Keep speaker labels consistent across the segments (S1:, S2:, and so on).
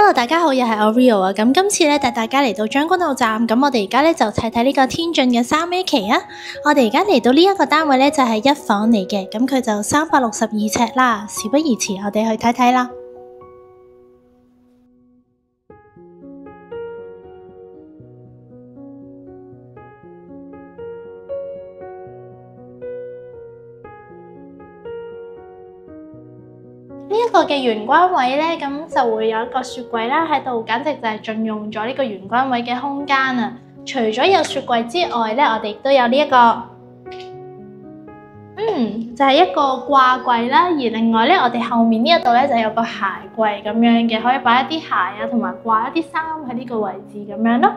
S1: Hello， 大家好，又係我 Rio 啊。咁今次咧帶大家嚟到將軍澳站，咁我哋而家咧就睇呢個天晉嘅3A 期啊。我哋而家嚟到呢一個單位咧就係一房嚟嘅，咁佢就362尺啦。事不宜遲，我哋去睇睇啦。呢一個嘅玄關位咧，咁就會有一個雪櫃啦喺度，簡直就係盡用咗呢個玄關位嘅空間啊！除咗有雪櫃之外咧，我哋亦都有呢一個，就係一個掛櫃啦。而另外咧，我哋後面呢一度咧就有個鞋櫃咁樣嘅，可以擺一啲鞋啊，同埋掛一啲衫喺呢個位置咁樣咯。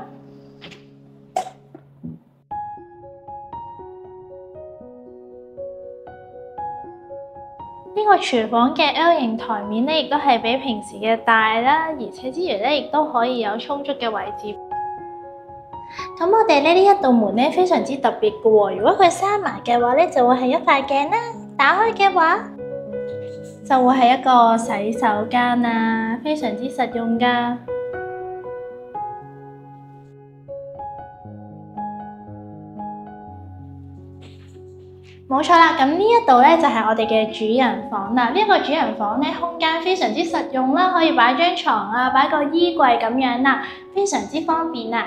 S1: 呢個廚房嘅 L 型台面咧，亦都係比平時嘅大啦，而且之餘咧，亦都可以有充足嘅位置。咁我哋咧呢一道門咧非常之特別嘅喎，如果佢閂埋嘅話咧，就會係一塊鏡啦；打開嘅話，就會係一個洗手間啊，非常之實用㗎。冇錯啦，咁呢一度咧就係我哋嘅主人房啦。呢一個主人房咧空間非常之實用啦，可以擺張床啊，擺個衣櫃咁樣啦，非常之方便啊。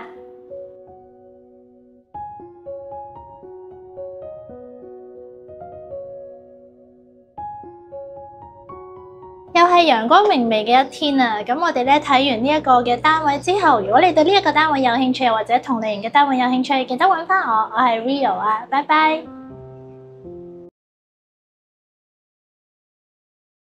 S1: 又係陽光明媚嘅一天啊！咁我哋咧睇完呢一個嘅單位之後，如果你對呢一個單位有興趣，或者同類型嘅單位有興趣，記得揾返我係 Rio 啊，拜拜。